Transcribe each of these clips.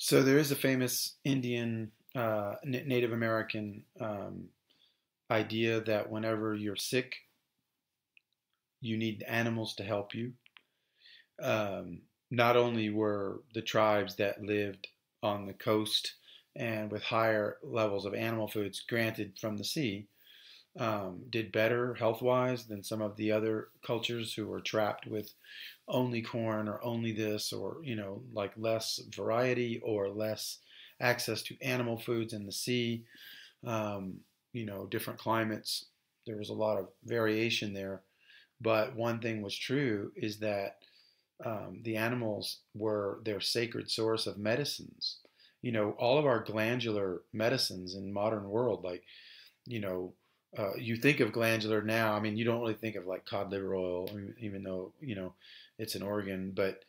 So there is a famous Indian, Native American idea that whenever you're sick, you need animals to help you. Not only were the tribes that lived on the coast and with higher levels of animal foods granted from the sea, did better health wise than some of the other cultures who were trapped with only corn or only this or, like less variety or less access to animal foods in the sea, different climates. There was a lot of variation there. But one thing was true is that the animals were their sacred source of medicines. All of our glandular medicines in modern world, like, you know, you think of glandular now. I mean, you don't really think of like cod liver oil, even though, it's an organ, but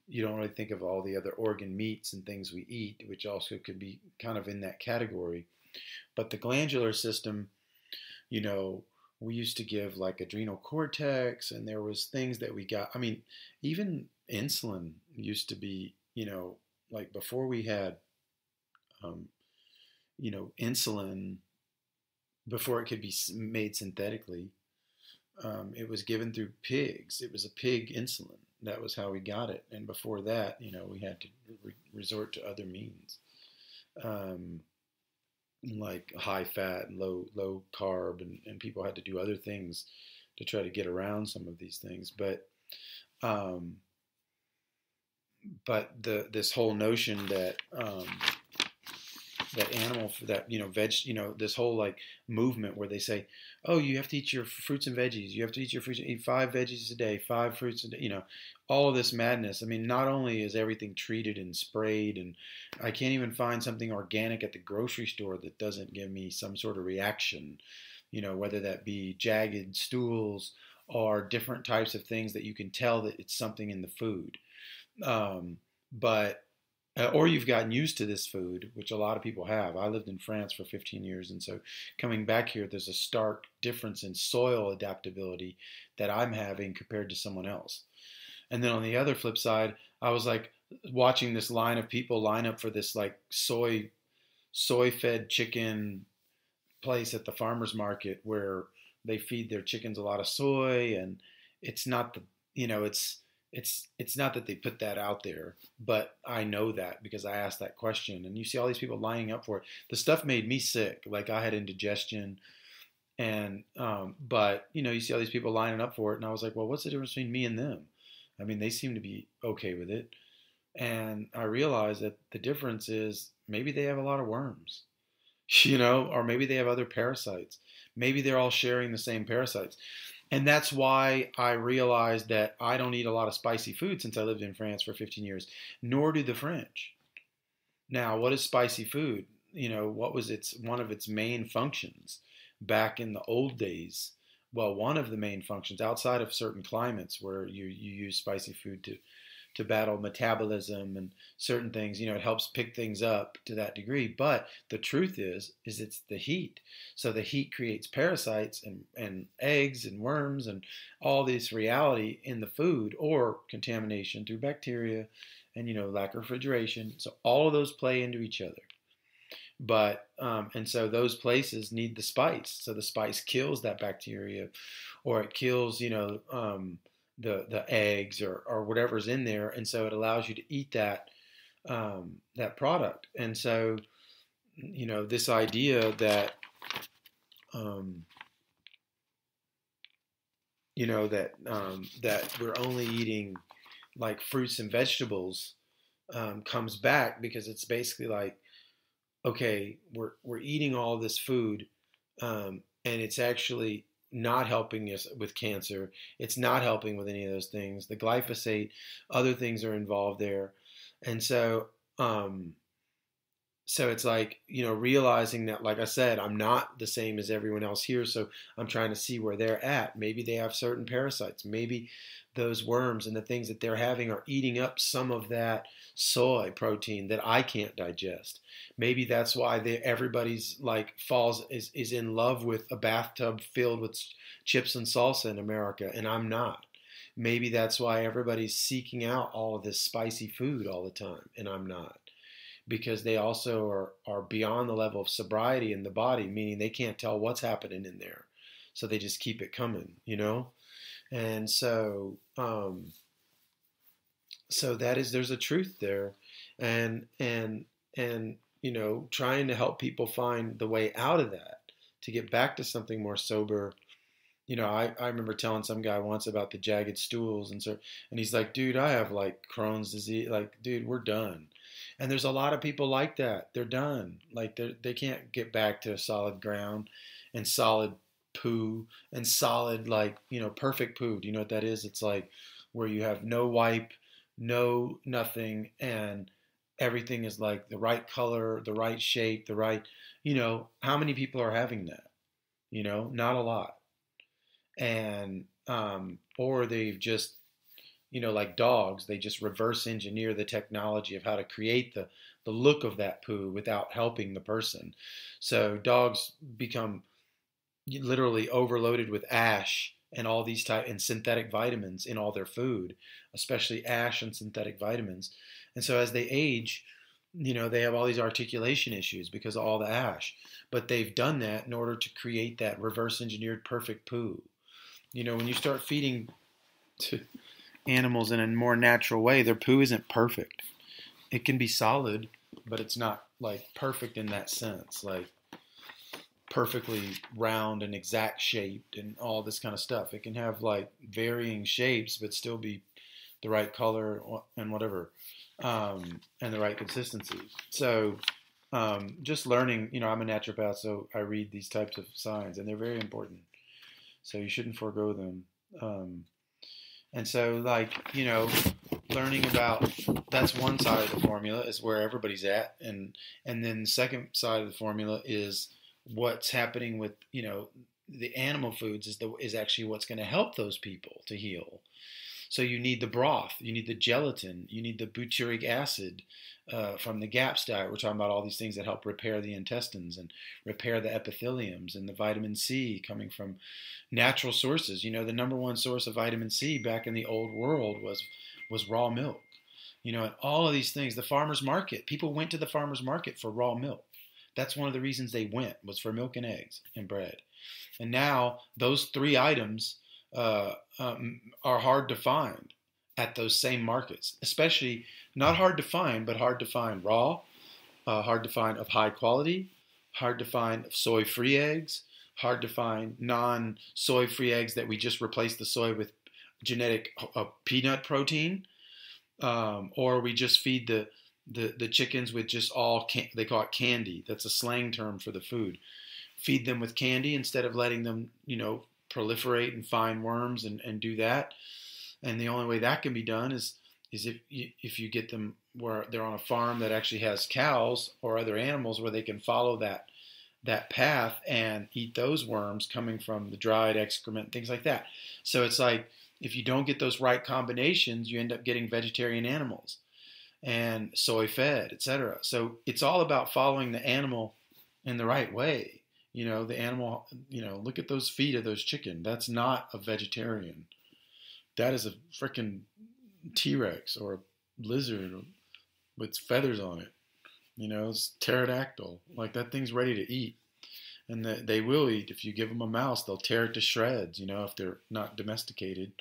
you don't really think of all the other organ meats and things we eat, which also could be kind of in that category. But the glandular system, you know, we used to give like adrenal cortex, and there was things that we got. I mean, even insulin used to be, like before we had, um, insulin, before it could be made synthetically, it was given through pigs. It was a pig insulin. That was how we got it. And before that, we had to resort to other means. Um, like high fat and low carb, and people had to do other things to try to get around some of these things. Um, but this whole notion that that animal that veg this whole like movement where they say, oh, you have to eat your fruits and veggies, you have to eat your fruits, eat 5 veggies a day, 5 fruits a day, all of this madness. I mean, not only is everything treated and sprayed, and I can't even find something organic at the grocery store that doesn't give me some sort of reaction, whether that be jagged stools or different types of things that you can tell that it's something in the food. But or you've gotten used to this food, which a lot of people have. I lived in France for 15 years, and so coming back here, there's a stark difference in soil adaptability that I'm having compared to someone else. And then on the other flip side, I was like watching this line of people line up for this like soy fed chicken place at the farmers market where they feed their chickens a lot of soy, and it's not the it's not that they put that out there, but I know that because I asked that question. And you see all these people lining up for it. The stuff made me sick. Like I had indigestion, and but you see all these people lining up for it, and I was like, well, what's the difference between me and them? I mean, they seem to be okay with it, and I realized that the difference is maybe they have a lot of worms, or maybe they have other parasites. Maybe they're all sharing the same parasites. And that's why I realized that I don't eat a lot of spicy food since I lived in France for 15 years, nor do the French. Now, what is spicy food? What was one of its main functions back in the old days? Well, one of the main functions outside of certain climates where you use spicy food to battle metabolism and certain things, it helps pick things up to that degree. But the truth is it's the heat. So the heat creates parasites and eggs and worms and all this reality in the food, or contamination through bacteria and, lack of refrigeration. So all of those play into each other. But, and so those places need the spice. So the spice kills that bacteria, or it kills, the eggs or whatever's in there, and so it allows you to eat that product. And so this idea that that we're only eating like fruits and vegetables comes back, because it's basically like, okay, we're eating all this food, and it's actually not helping us with cancer. It's not helping with any of those things. The glyphosate, other things are involved there. And so it's like, realizing that, like I said, I'm not the same as everyone else here. So I'm trying to see where they're at. Maybe they have certain parasites. Maybe those worms and the things that they're having are eating up some of that soy protein that I can't digest. Maybe that's why everybody's like is in love with a bathtub filled with chips and salsa in America, and I'm not. Maybe that's why everybody's seeking out all of this spicy food all the time, and I'm not. because they also are beyond the level of sobriety in the body, meaning they can't tell what's happening in there. So they just keep it coming, you know? And so there's a truth there. And you know, trying to help people find the way out of that to get back to something more sober. You know, I remember telling some guy once about the jagged stools, and he's like, dude, I have like Crohn's disease. Like, dude, we're done. And there's a lot of people like that. They're done. Like they can't get back to solid ground and solid poo and solid, like, you know, perfect poo. Do you know what that is? It's like where you have no wipe, no nothing, and everything is like the right color, the right shape, the right, you know, how many people are having that? You know, not a lot. And or they've just, you know, like dogs, they just reverse engineer the technology of how to create the look of that poo without helping the person. So dogs become literally overloaded with ash and all these type and synthetic vitamins in all their food, especially ash and synthetic vitamins. And so as they age, you know, they have all these articulation issues because of all the ash. But they've done that in order to create that reverse engineered perfect poo. You know, when you start feeding to animals in a more natural way, their poo isn't perfect. It can be solid, but it's not like perfect in that sense, like perfectly round and exact shaped and all this kind of stuff. It can have like varying shapes, but still be the right color and whatever, and the right consistency. So just learning, you know, I'm a naturopath, so I read these types of signs, and they're very important. So you shouldn't forego them. And so, like, you know, learning about that's one side of the formula is where everybody's at, and then the second side of the formula is what's happening with, you know, the animal foods is actually what's going to help those people to heal. So you need the broth, you need the gelatin, you need the butyric acid from the GAPS diet. We're talking about all these things that help repair the intestines and repair the epitheliums, and the vitamin C coming from natural sources. You know, the number one source of vitamin C back in the old world was raw milk. You know, and all of these things, the farmer's market, people went to the farmer's market for raw milk. That's one of the reasons they went, was for milk and eggs and bread. And now those three items are hard to find at those same markets, especially not hard to find, but hard to find raw, hard to find of high quality, hard to find soy-free eggs, hard to find non-soy-free eggs that we just replace the soy with genetic peanut protein, or we just feed the chickens with just they call it candy. That's a slang term for the food. Feed them with candy instead of letting them, you know, proliferate and find worms and do that. And the only way that can be done is if you get them where they're on a farm that actually has cows or other animals where they can follow that path and eat those worms coming from the dried excrement, things like that. So it's like if you don't get those right combinations, you end up getting vegetarian animals and soy fed, etc. So it's all about following the animal in the right way. You know, the animal, you know, look at those feet of those chicken. That's not a vegetarian. That is a freaking T-Rex or a lizard with feathers on it. You know, it's pterodactyl. Like, that thing's ready to eat. And they will eat. If you give them a mouse, they'll tear it to shreds, you know, if they're not domesticated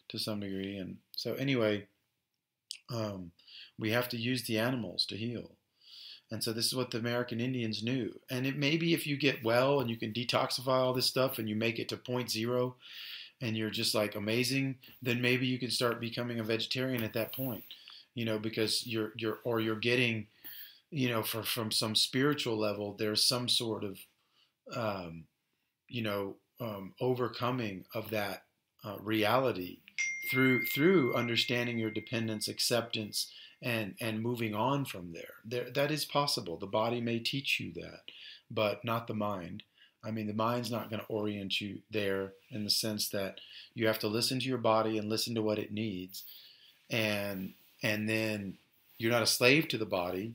to some degree. And so anyway, we have to use the animals to heal. And so this is what the American Indians knew. And it maybe if you get well and you can detoxify all this stuff and you make it to 0.0 and you're just like amazing, then maybe you can start becoming a vegetarian at that point. You know, because you're getting, you know, from some spiritual level, there's some sort of overcoming of that reality through understanding your dependence, acceptance, and moving on from there. That is possible. The body may teach you that, but not the mind. I mean, the mind's not going to orient you there in the sense that you have to listen to your body and listen to what it needs, and then you're not a slave to the body,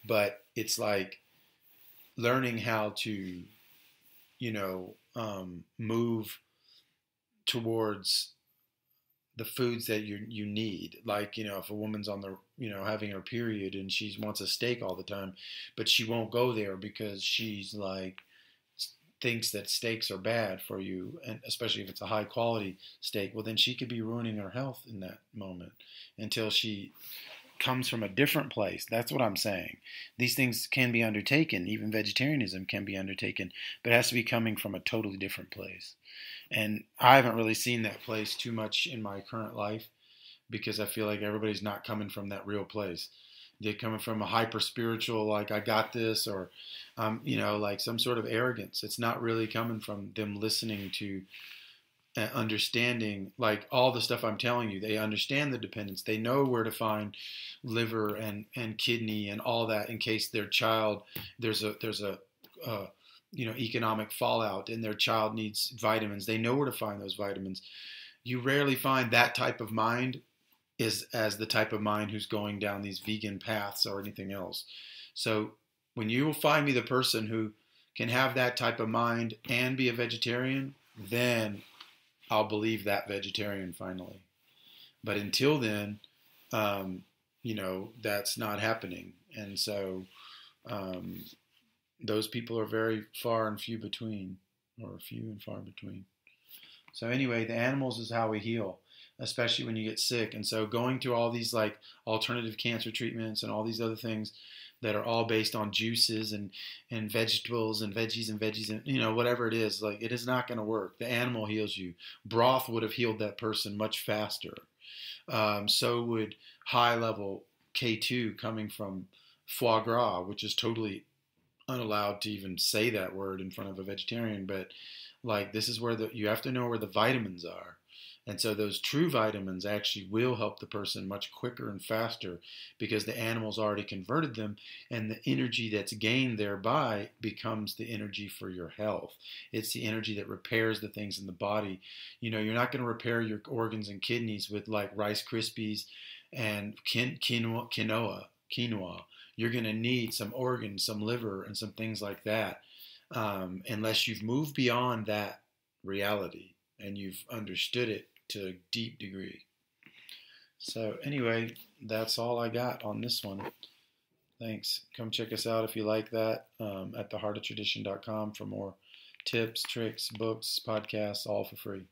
but it's like learning how to, you know, move towards the foods that you need. Like, if a woman's on the, having her period and she wants a steak all the time, but she won't go there because she's like, thinks that steaks are bad for you, and especially if it's a high quality steak, well, then she could be ruining her health in that moment until she comes from a different place. That's what I'm saying. These things can be undertaken, even vegetarianism can be undertaken, but it has to be coming from a totally different place. And I haven't really seen that place too much in my current life because I feel like everybody's not coming from that real place. They're coming from a hyper spiritual, like I got this, or like some sort of arrogance. It's not really coming from them listening to understanding, like all the stuff I'm telling you. They understand the dependence. They know where to find liver and kidney and all that in case their child, there's a economic fallout and their child needs vitamins. They know where to find those vitamins. You rarely find that type of mind as the type of mind who's going down these vegan paths or anything else. So when you will find me the person who can have that type of mind and be a vegetarian, then I'll believe that vegetarian finally. But until then, that's not happening. And so those people are very far and few between, or few and far between. So anyway, the animals is how we heal, especially when you get sick. And so going through all these like alternative cancer treatments and all these other things that are all based on juices and vegetables and veggies and whatever it is, like it is not going to work. The animal heals you. Broth would have healed that person much faster. So would high level K2 coming from foie gras, which is totally unallowed to even say that word in front of a vegetarian. But like this is where you have to know where the vitamins are. And so those true vitamins actually will help the person much quicker and faster because the animal's already converted them, and the energy that's gained thereby becomes the energy for your health. It's the energy that repairs the things in the body. You're not going to repair your organs and kidneys with like Rice Krispies and quinoa. You're going to need some organs, some liver, and some things like that, unless you've moved beyond that reality and you've understood it to a deep degree. So anyway, that's all I got on this one. Thanks. Come check us out if you like that at theheartoftradition.com for more tips, tricks, books, podcasts, all for free.